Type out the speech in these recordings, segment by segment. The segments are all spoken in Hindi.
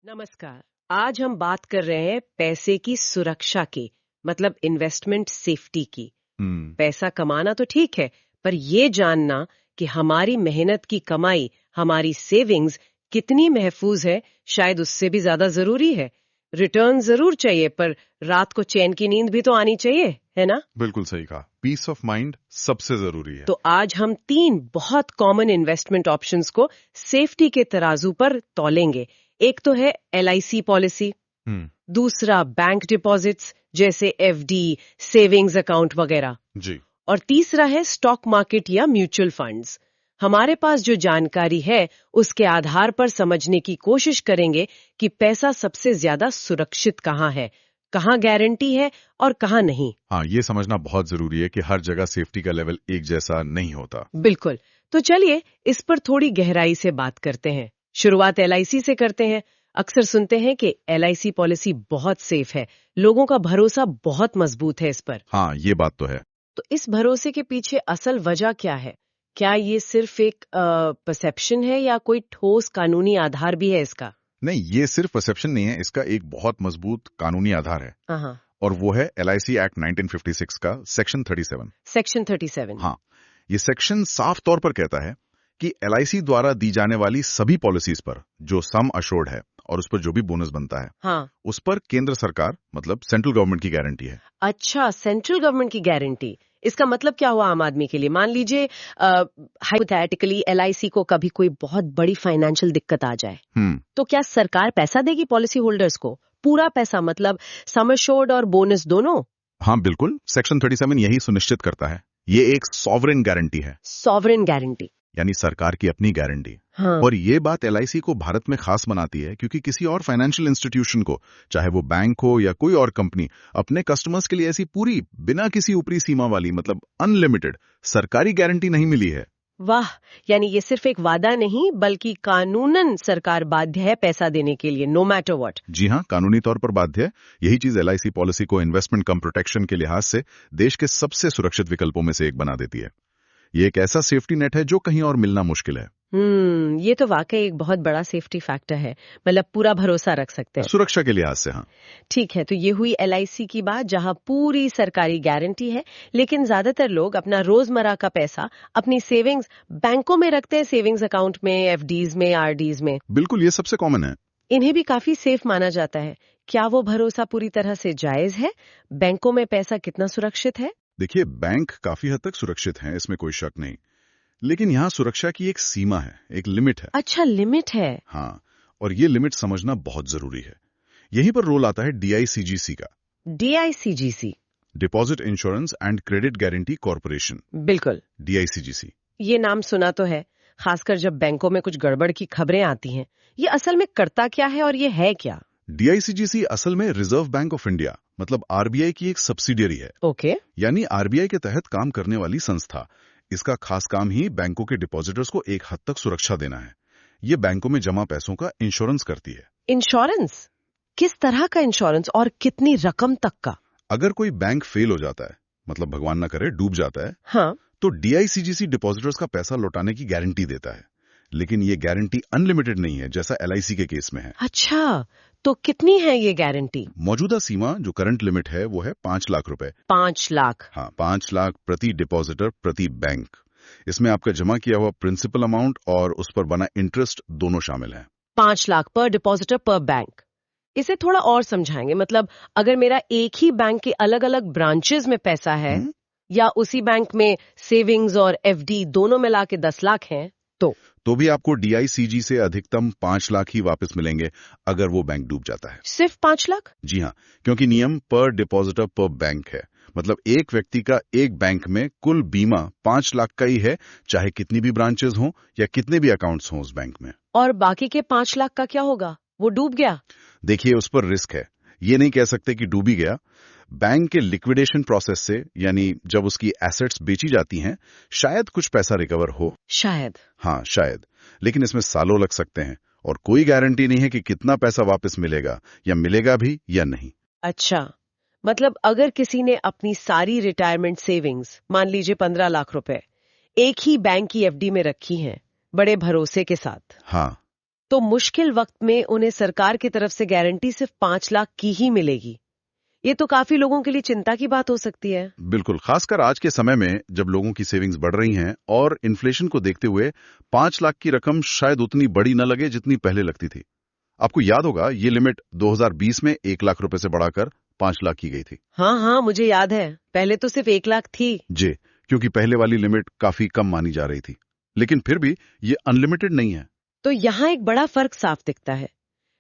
नमस्कार। आज हम बात कर रहे हैं पैसे की सुरक्षा की, मतलब इन्वेस्टमेंट सेफ्टी की। पैसा कमाना तो ठीक है, पर ये जानना कि हमारी मेहनत की कमाई, हमारी सेविंग्स कितनी महफूज है, शायद उससे भी ज्यादा जरूरी है। रिटर्न जरूर चाहिए, पर रात को चैन की नींद भी तो आनी चाहिए, है ना? बिल्कुल सही कहा। पीस ऑफ माइंड सबसे जरूरी है। तो आज हम 3 बहुत कॉमन इन्वेस्टमेंट ऑप्शंस को सेफ्टी के तराजू पर तौलेंगे। एक तो है LIC पॉलिसी, दूसरा बैंक डिपॉजिट्स जैसे FD, सेविंग्स अकाउंट वगैरह, जी। और तीसरा है स्टॉक मार्केट या म्यूचुअल फंड्स। हमारे पास जो जानकारी है उसके आधार पर समझने की कोशिश करेंगे कि पैसा सबसे ज्यादा सुरक्षित कहाँ है, कहाँ गारंटी है और कहाँ नहीं। हाँ, ये समझना बहुत जरूरी है कि हर जगह सेफ्टी का लेवल एक जैसा नहीं होता। बिल्कुल। तो चलिए इस पर थोड़ी गहराई से बात करते हैं। शुरुआत LIC से करते हैं। अक्सर सुनते हैं कि LIC पॉलिसी बहुत सेफ है, लोगों का भरोसा बहुत मजबूत है इस पर। हाँ, ये बात तो है। तो इस भरोसे के पीछे असल वजह क्या है? क्या ये सिर्फ एक परसेप्शन है या कोई ठोस कानूनी आधार भी है इसका? नहीं, ये सिर्फ परसेप्शन नहीं है, इसका एक बहुत मजबूत कानूनी आधार है। हाँ, और वो है LIC एक्ट 1956 का सेक्शन 37। सेक्शन 37। हाँ, ये सेक्शन साफ तौर पर कहता है कि LIC द्वारा दी जाने वाली सभी पॉलिसीज पर जो सम अशोर्ड है और उस पर जो भी बोनस बनता है, हाँ। उस पर केंद्र सरकार मतलब सेंट्रल गवर्नमेंट की गारंटी है। अच्छा, सेंट्रल गवर्नमेंट की गारंटी। इसका मतलब क्या हुआ आम आदमी के लिए? मान लीजिए हाइपोथेटिकली LIC को कभी कोई बहुत बड़ी फाइनेंशियल दिक्कत आ जाए, तो क्या सरकार पैसा देगी पॉलिसी होल्डर्स को? पूरा पैसा, मतलब सम अश्योर्ड और बोनस दोनों? हाँ बिल्कुल, सेक्शन 37 यही सुनिश्चित करता है। ये एक सॉवरेन गारंटी है, सॉवरेन गारंटी, यानी सरकार की अपनी गारंटी। हाँ। और ये बात LIC को भारत में खास बनाती है क्योंकि किसी और फाइनेंशियल इंस्टीट्यूशन को, चाहे वो बैंक हो या कोई और कंपनी, अपने कस्टमर्स के लिए ऐसी पूरी बिना किसी ऊपरी सीमा वाली मतलब अनलिमिटेड सरकारी गारंटी नहीं मिली है। वाह, यानी ये सिर्फ एक वादा नहीं बल्कि कानूनन सरकार बाध्य है पैसा देने के लिए, नो मैटर व्हाट। जी हाँ, कानूनी तौर पर बाध्य है। यही चीज LIC पॉलिसी को इन्वेस्टमेंट कम प्रोटेक्शन के लिहाज से देश के सबसे सुरक्षित विकल्पों में से एक बना देती है। ये एक ऐसा सेफ्टी नेट है जो कहीं और मिलना मुश्किल है। ये तो वाकई एक बहुत बड़ा सेफ्टी फैक्टर है, मतलब पूरा भरोसा रख सकते हैं सुरक्षा के लिहाज से। हाँ ठीक है, तो ये हुई LIC की बात जहां पूरी सरकारी गारंटी है, लेकिन ज्यादातर लोग अपना रोजमर्रा का पैसा अपनी सेविंग्स बैंकों में रखते हैं, सेविंग्स अकाउंट में, FDs में, RDs में। बिल्कुल, ये सबसे कॉमन है। इन्हें भी काफी सेफ माना जाता है। क्या वो भरोसा पूरी तरह से जायज है? बैंकों में पैसा कितना सुरक्षित है? देखिए, बैंक काफी हद तक सुरक्षित हैं, इसमें कोई शक नहीं। लेकिन यहाँ सुरक्षा की एक सीमा है, एक लिमिट है। अच्छा, लिमिट है। हाँ, और ये लिमिट समझना बहुत जरूरी है। यहीं पर रोल आता है DICGC का, DICGC, deposit insurance and credit guarantee corporation. बिल्कुल, DICGC। ये नाम सुना तो है, खासकर जब बैंकों में कुछ गड़बड़ की खबरें आती हैं। ये असल में करता क्या है और ये है क्या? DICGC असल में रिजर्व बैंक ऑफ इंडिया मतलब RBI की एक सब्सिडियरी है। ओके। यानी RBI के तहत काम करने वाली संस्था। इसका खास काम ही बैंकों के डिपॉजिटर्स को एक हद तक सुरक्षा देना है। ये बैंकों में जमा पैसों का इंश्योरेंस करती है। इंश्योरेंस? किस तरह का इंश्योरेंस और कितनी रकम तक का? अगर कोई बैंक फेल हो जाता है, मतलब भगवान ना करे डूब जाता है, हाँ। तो DICGC डिपॉजिटर्स का पैसा लौटाने की गारंटी देता है। लेकिन ये गारंटी अनलिमिटेड नहीं है जैसा LIC के केस में है। अच्छा, तो कितनी है ये गारंटी? मौजूदा सीमा जो करंट लिमिट है वो है 5 लाख रुपए। 5 लाख? हाँ, 5 लाख प्रति डिपॉजिटर प्रति बैंक। इसमें आपका जमा किया हुआ प्रिंसिपल अमाउंट और उस पर बना इंटरेस्ट दोनों शामिल हैं। 5 लाख पर डिपॉजिटर पर बैंक। इसे थोड़ा और समझाएंगे, मतलब अगर मेरा एक ही बैंक के अलग अलग ब्रांचेस में पैसा है, या उसी बैंक में सेविंग्स और FD दोनों मिला के 10 लाख हैं, तो भी आपको DICG से अधिकतम 5 लाख ही वापस मिलेंगे अगर वो बैंक डूब जाता है। सिर्फ 5 लाख? जी हाँ, क्योंकि नियम पर डिपॉजिटर पर बैंक है। मतलब एक व्यक्ति का एक बैंक में कुल बीमा 5 लाख का ही है, चाहे कितनी भी ब्रांचेस हों या कितने भी अकाउंट्स हों उस बैंक में। और बाकी के 5 लाख का क्या होगा? वो डूब गया? देखिए, उस पर रिस्क है। ये नहीं कह सकते कि डूब ही गया। बैंक के लिक्विडेशन प्रोसेस से, यानी जब उसकी एसेट्स बेची जाती हैं, शायद कुछ पैसा रिकवर हो। शायद? हाँ, शायद। लेकिन इसमें सालों लग सकते हैं और कोई गारंटी नहीं है कि कितना पैसा वापस मिलेगा या मिलेगा भी या नहीं। अच्छा, मतलब अगर किसी ने अपनी सारी रिटायरमेंट सेविंग्स, मान लीजिए 15 लाख रुपए, एक ही बैंक की FD में रखी हैं, बड़े भरोसे के साथ, हाँ, तो मुश्किल वक्त में उन्हें सरकार की तरफ से गारंटी सिर्फ 5 लाख की ही मिलेगी। ये तो काफी लोगों के लिए चिंता की बात हो सकती है। बिल्कुल, खासकर आज के समय में जब लोगों की सेविंग्स बढ़ रही हैं और इन्फ्लेशन को देखते हुए 5 लाख की रकम शायद उतनी बड़ी न लगे जितनी पहले लगती थी। आपको याद होगा ये लिमिट 2020 में 1 लाख रुपए से बढ़ाकर 5 लाख की गई थी। हाँ, मुझे याद है, पहले तो सिर्फ 1 लाख थी। जी, क्योंकि पहले वाली लिमिट काफी कम मानी जा रही थी, लेकिन फिर भी ये अनलिमिटेड नहीं है। तो यहाँ एक बड़ा फर्क साफ दिखता है।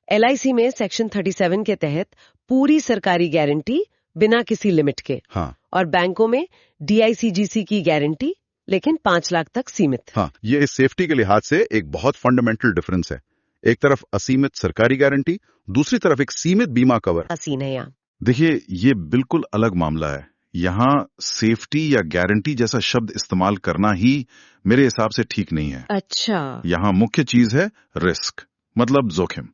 LIC में सेक्शन 37 के तहत पूरी सरकारी गारंटी बिना किसी लिमिट के। हाँ, और बैंकों में DICGC की गारंटी, लेकिन 5 लाख तक सीमित। हाँ, ये इस सेफ्टी के लिहाज से एक बहुत फंडामेंटल डिफरेंस है। एक तरफ असीमित सरकारी गारंटी, दूसरी तरफ एक सीमित बीमा कवर। हसीन है यहाँ। देखिए, ये बिल्कुल अलग मामला है। यहाँ सेफ्टी या गारंटी जैसा शब्द इस्तेमाल करना ही मेरे हिसाब से ठीक नहीं है। अच्छा। यहाँ मुख्य चीज है रिस्क, मतलब जोखिम।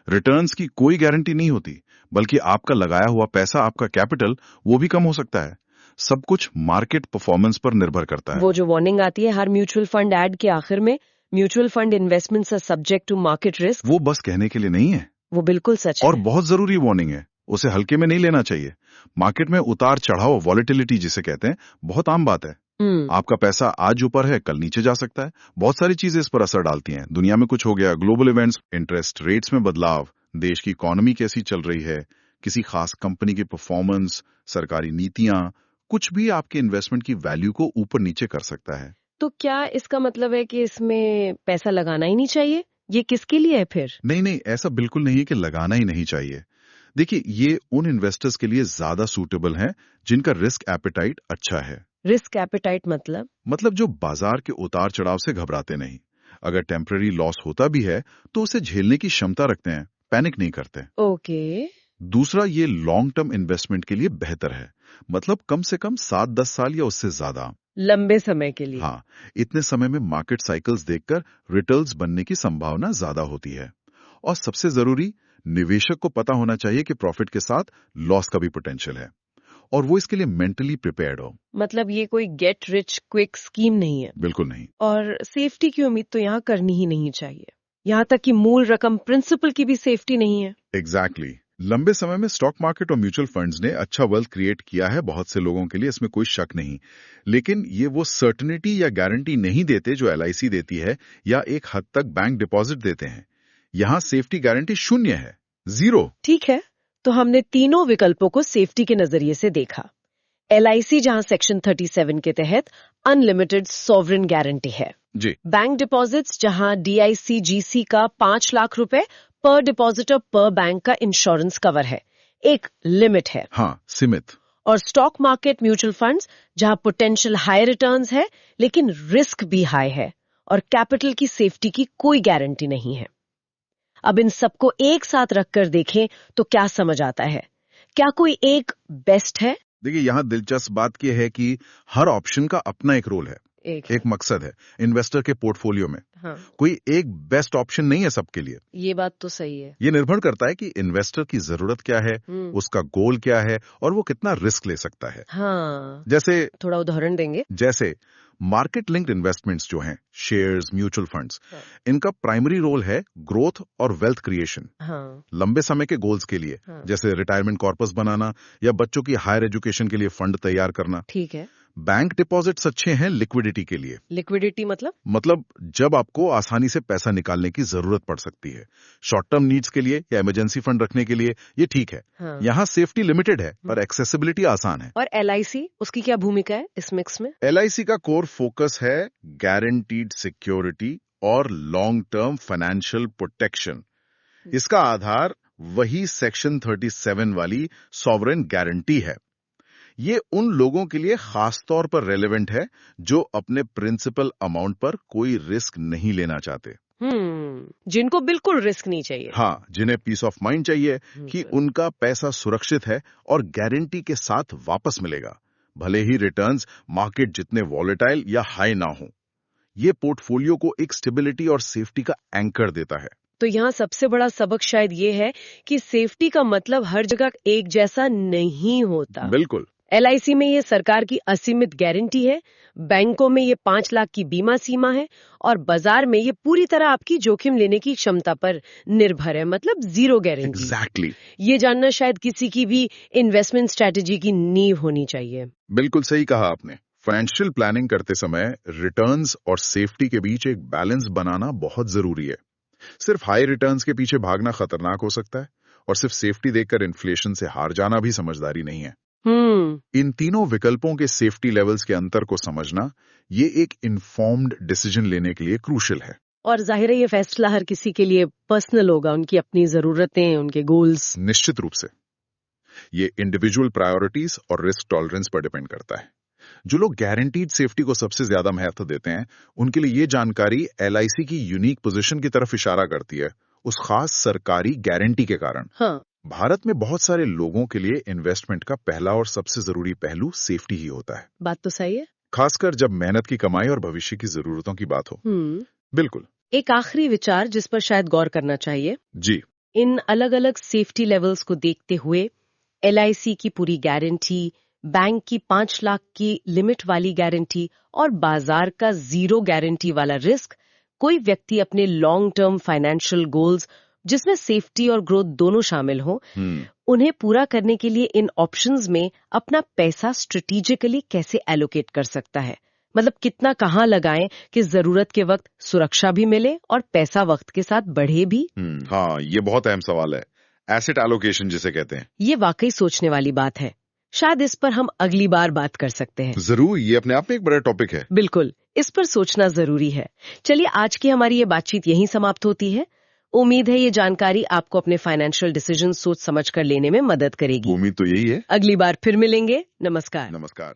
रिटर्न्स की कोई गारंटी नहीं होती, बल्कि आपका लगाया हुआ पैसा, आपका कैपिटल, वो भी कम हो सकता है। सब कुछ मार्केट परफॉर्मेंस पर निर्भर करता है। वो जो वार्निंग आती है हर म्यूचुअल फंड एड के आखिर में, mutual fund investments are subject to market risk, वो बस कहने के लिए नहीं है, वो बिल्कुल सच और है। बहुत जरूरी वार्निंग है। उसे हल्के में नहीं लेना चाहिए। मार्केट में उतार चढ़ाव, वॉलेटिलिटी जिसे कहते हैं, बहुत आम बात है। आपका पैसा आज ऊपर है, कल नीचे जा सकता है। बहुत सारी चीजें इस पर असर डालती हैं। दुनिया में कुछ हो गया, ग्लोबल इवेंट्स, इंटरेस्ट रेट्स में बदलाव, देश की इकोनॉमी कैसी चल रही है, किसी खास कंपनी की परफॉर्मेंस, सरकारी नीतियां, कुछ भी आपके इन्वेस्टमेंट की वैल्यू को ऊपर नीचे कर सकता है। तो क्या इसका मतलब है कि इसमें पैसा लगाना ही नहीं चाहिए? ये किसके लिए है फिर? नहीं, ऐसा बिल्कुल नहीं है कि लगाना ही नहीं चाहिए। देखिए, ये उन इन्वेस्टर्स के लिए ज्यादा सूटेबल है जिनका रिस्क एपेटाइट अच्छा है। रिस्क एपेटाइट मतलब जो बाजार के उतार चढ़ाव से घबराते नहीं। अगर टेम्पररी लॉस होता भी है तो उसे झेलने की क्षमता रखते हैं, पैनिक नहीं करते। ओके। दूसरा, ये लॉन्ग टर्म इन्वेस्टमेंट के लिए बेहतर है, मतलब कम से कम 7-10 साल या उससे ज्यादा, लंबे समय के लिए। हाँ, इतने समय में मार्केट साइकिल्स देखकर रिटर्न्स बनने की संभावना ज्यादा होती है। और सबसे जरूरी, निवेशक को पता होना चाहिए कि प्रॉफिट के साथ लॉस का भी पोटेंशियल है, और वो इसके लिए मेंटली प्रिपेयर्ड हो। मतलब ये कोई गेट रिच क्विक स्कीम नहीं है। बिल्कुल नहीं। और सेफ्टी की उम्मीद तो यहाँ करनी ही नहीं चाहिए। यहाँ तक कि मूल रकम प्रिंसिपल की भी सेफ्टी नहीं है। एग्जैक्टली। लंबे समय में स्टॉक मार्केट और म्यूचुअल फंड्स ने अच्छा वेल्थ क्रिएट किया है बहुत से लोगों के लिए, इसमें कोई शक नहीं। लेकिन ये वो सर्टेनिटी या गारंटी नहीं देते जो LIC देती है या एक हद तक बैंक डिपॉजिट देते हैं। यहाँ सेफ्टी गारंटी शून्य है, जीरो। ठीक है, तो हमने तीनों विकल्पों को सेफ्टी के नजरिए से देखा। LIC जहां सेक्शन 37 के तहत अनलिमिटेड सॉवरेन गारंटी है जी। बैंक डिपॉजिट्स जहां DICGC का 5 लाख रुपए पर डिपॉजिटर पर बैंक का इंश्योरेंस कवर है, एक लिमिट है। हाँ, सीमित। और स्टॉक मार्केट म्यूचुअल फंड्स जहां पोटेंशियल हाई रिटर्न्स है लेकिन रिस्क भी हाई है और कैपिटल की सेफ्टी की कोई गारंटी नहीं है। अब इन सबको एक साथ रखकर देखें तो क्या समझ आता है? क्या कोई एक बेस्ट है? देखिए, यहाँ दिलचस्प बात यह है कि हर ऑप्शन का अपना एक रोल है, एक मकसद है इन्वेस्टर के पोर्टफोलियो में। हाँ। कोई एक बेस्ट ऑप्शन नहीं है सबके लिए। ये बात तो सही है। ये निर्भर करता है कि इन्वेस्टर की जरूरत क्या है, उसका गोल क्या है और वो कितना रिस्क ले सकता है। हाँ। जैसे, थोड़ा उदाहरण देंगे? जैसे मार्केट लिंक्ड इन्वेस्टमेंट्स जो हैं, शेयर्स, म्यूचुअल फंड्स, इनका प्राइमरी रोल है ग्रोथ और वेल्थ क्रिएशन। हाँ। लंबे समय के गोल्स के लिए, जैसे रिटायरमेंट कॉर्पस बनाना या बच्चों की हायर एजुकेशन के लिए फंड तैयार करना। ठीक है। बैंक डिपॉजिट्स अच्छे हैं लिक्विडिटी के लिए। लिक्विडिटी मतलब जब आपको आसानी से पैसा निकालने की जरूरत पड़ सकती है, शॉर्ट टर्म नीड्स के लिए या इमरजेंसी फंड रखने के लिए, ये ठीक है। हाँ। यहाँ सेफ्टी लिमिटेड है पर एक्सेसिबिलिटी आसान है। और LIC, उसकी क्या भूमिका है इस मिक्स में? LIC का कोर फोकस है गारंटीड सिक्योरिटी और लॉन्ग टर्म फाइनेंशियल प्रोटेक्शन। इसका आधार वही सेक्शन 37 वाली सॉवरेन गारंटी है। ये उन लोगों के लिए खास तौर पर रेलेवेंट है जो अपने प्रिंसिपल अमाउंट पर कोई रिस्क नहीं लेना चाहते। जिनको बिल्कुल रिस्क नहीं चाहिए। हाँ, जिन्हें पीस ऑफ माइंड चाहिए कि उनका पैसा सुरक्षित है और गारंटी के साथ वापस मिलेगा, भले ही रिटर्न्स मार्केट जितने वॉलेटाइल या हाई ना हो। ये पोर्टफोलियो को एक स्टेबिलिटी और सेफ्टी का एंकर देता है। तो यहाँ सबसे बड़ा सबक शायद ये है कि सेफ्टी का मतलब हर जगह एक जैसा नहीं होता। बिल्कुल। LIC में ये सरकार की असीमित गारंटी है, बैंकों में ये 5 लाख की बीमा सीमा है और बाजार में ये पूरी तरह आपकी जोखिम लेने की क्षमता पर निर्भर है, मतलब जीरो गारंटी। Exactly. ये जानना शायद किसी की भी इन्वेस्टमेंट स्ट्रेटेजी की नींव होनी चाहिए। बिल्कुल सही कहा आपने। फाइनेंशियल प्लानिंग करते समय रिटर्न्स और सेफ्टी के बीच एक बैलेंस बनाना बहुत जरूरी है। सिर्फ हाई रिटर्न्स के पीछे भागना खतरनाक हो सकता है और सिर्फ सेफ्टी देखकर इन्फ्लेशन से हार जाना भी समझदारी नहीं है। इन तीनों विकल्पों के सेफ्टी लेवल्स के अंतर को समझना ये एक इन्फॉर्म्ड डिसीजन लेने के लिए क्रूशियल है। और जाहिर है ये फैसला हर किसी के लिए पर्सनल होगा, उनकी अपनी जरूरतें, उनके गोल्स। निश्चित रूप से ये इंडिविजुअल प्रायोरिटीज और रिस्क टॉलरेंस पर डिपेंड करता है। जो लोग गारंटीड सेफ्टी को सबसे ज्यादा महत्व देते हैं, उनके लिए ये जानकारी LIC की यूनिक पोजीशन की तरफ इशारा करती है, उस खास सरकारी गारंटी के कारण। हाँ। भारत में बहुत सारे लोगों के लिए इन्वेस्टमेंट का पहला और सबसे जरूरी पहलू सेफ्टी ही होता है। बात तो सही है, खासकर जब मेहनत की कमाई और भविष्य की जरूरतों की बात हो। बिल्कुल। एक आखिरी विचार जिस पर शायद गौर करना चाहिए। जी। इन अलग अलग सेफ्टी लेवल्स को देखते हुए LIC की पूरी गारंटी, बैंक की 5 लाख की लिमिट वाली गारंटी और बाजार का जीरो गारंटी वाला रिस्क, कोई व्यक्ति अपने लॉन्ग टर्म फाइनेंशियल गोल्स जिसमें सेफ्टी और ग्रोथ दोनों शामिल हो, उन्हें पूरा करने के लिए इन ऑप्शंस में अपना पैसा स्ट्रेटेजिकली कैसे एलोकेट कर सकता है। मतलब कितना कहाँ लगाएं कि जरूरत के वक्त सुरक्षा भी मिले और पैसा वक्त के साथ बढ़े भी। हाँ, ये बहुत अहम सवाल है, एसेट एलोकेशन जिसे कहते हैं। ये वाकई सोचने वाली बात है। शायद इस पर हम अगली बार बात कर सकते हैं। जरूर, ये अपने आप में एक बड़ा टॉपिक है। बिल्कुल, इस पर सोचना जरूरी है। चलिए, आज की हमारी ये बातचीत यहीं समाप्त होती है। उम्मीद है ये जानकारी आपको अपने फाइनेंशियल डिसीजन सोच समझ कर लेने में मदद करेगी। उम्मीद तो यही है। अगली बार फिर मिलेंगे। नमस्कार। नमस्कार।